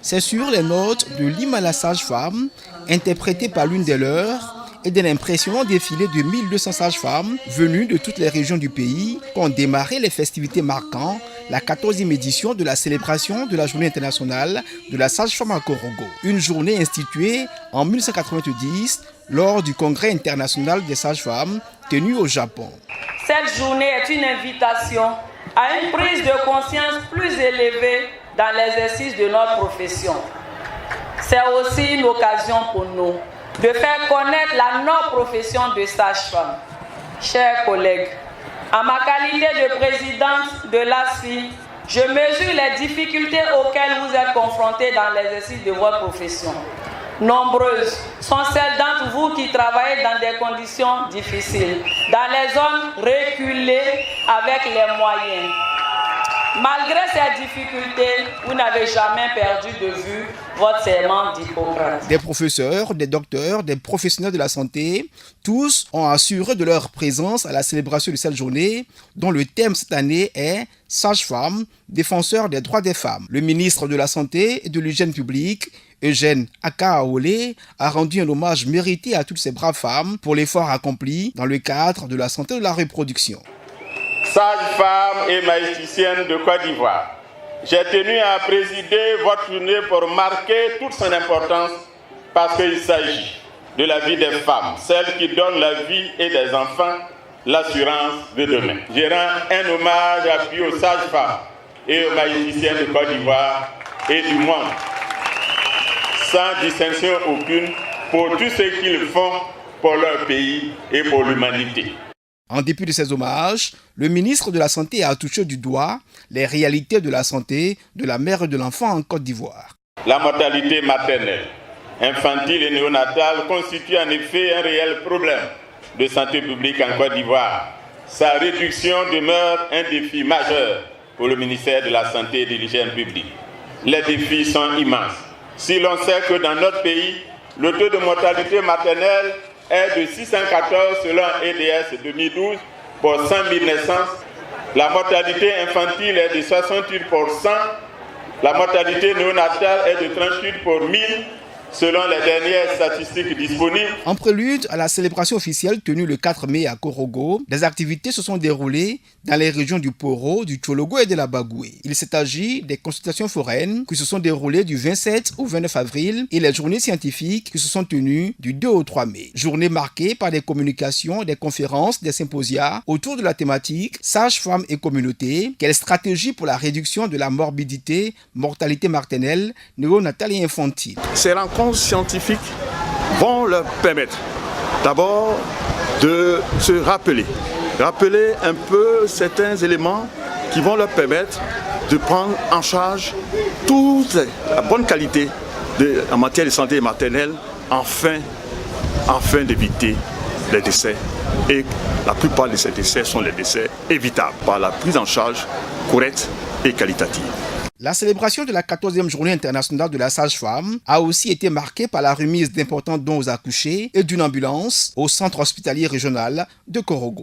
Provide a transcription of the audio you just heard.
C'est sur les notes de l'hymne à la sage-femme, interprétée par l'une des leurs, et d'un impressionnant défilé de 1200 sages-femmes venues de toutes les régions du pays qu'ont démarré les festivités marquant la 14e édition de la célébration de la Journée internationale de la sage-femme à Korogo. Une journée instituée en 1990 lors du Congrès international des sages-femmes tenu au Japon. Cette journée est une invitation à une prise de conscience plus élevée dans l'exercice de notre profession. C'est aussi une occasion pour nous de faire connaître la noble profession de sage-femme. Chers collègues, en ma qualité de présidente de l'ASFI, je mesure les difficultés auxquelles vous êtes confrontés dans l'exercice de votre profession. Nombreuses sont celles d'entre vous qui travaillent dans des conditions difficiles, dans les zones reculées avec les moyens. Malgré ces difficultés, vous n'avez jamais perdu de vue votre serment d'Hippocrate. Des professeurs, des docteurs, des professionnels de la santé, tous ont assuré de leur présence à la célébration de cette journée, dont le thème cette année est « Sage-femme, défenseur des droits des femmes ». Le ministre de la Santé et de l'Hygiène publique, Eugène Akahaole, a rendu un hommage mérité à toutes ces braves femmes pour l'effort accompli dans le cadre de la santé et de la reproduction. Sage-femme et magisticienne de Côte d'Ivoire, j'ai tenu à présider votre journée pour marquer toute son importance parce qu'il s'agit de la vie des femmes, celles qui donnent la vie et des enfants l'assurance de demain. Je rends un hommage appuyé aux sages-femmes et aux magisticiennes de Côte d'Ivoire et du monde, sans distinction aucune, pour tout ce qu'ils font pour leur pays et pour l'humanité. En dépit de ces hommages, le ministre de la Santé a touché du doigt les réalités de la santé de la mère et de l'enfant en Côte d'Ivoire. La mortalité maternelle, infantile et néonatale constitue en effet un réel problème de santé publique en Côte d'Ivoire. Sa réduction demeure un défi majeur pour le ministère de la Santé et de l'Hygiène publique. Les défis sont immenses. Si l'on sait que dans notre pays, le taux de mortalité maternelle est de 614 selon EDS 2012 pour 100 000 naissances. La mortalité infantile est de 68%. La mortalité néonatale est de 38 pour 1000 selon les dernières statistiques disponibles. En prélude à la célébration officielle tenue le 4 mai à Korogo, des activités se sont déroulées dans les régions du Poro, du Tchologo et de la Bagoué. Il s'est agi des consultations foraines qui se sont déroulées du 27 au 29 avril et les journées scientifiques qui se sont tenues du 2 au 3 mai. Journée marquée par des communications, des conférences, des symposia autour de la thématique Sages-femmes et communauté, quelle stratégie pour la réduction de la morbidité, mortalité maternelle, néonatale et infantile. Ces rencontres scientifiques vont leur permettre d'abord de se rappeler un peu certains éléments qui vont leur permettre de prendre en charge toute la bonne qualité en matière de santé maternelle afin d'éviter les décès. Et la plupart de ces décès sont les décès évitables par la prise en charge correcte et qualitative. La célébration de la 14e journée internationale de la sage-femme a aussi été marquée par la remise d'importants dons aux accouchés et d'une ambulance au centre hospitalier régional de Korogo.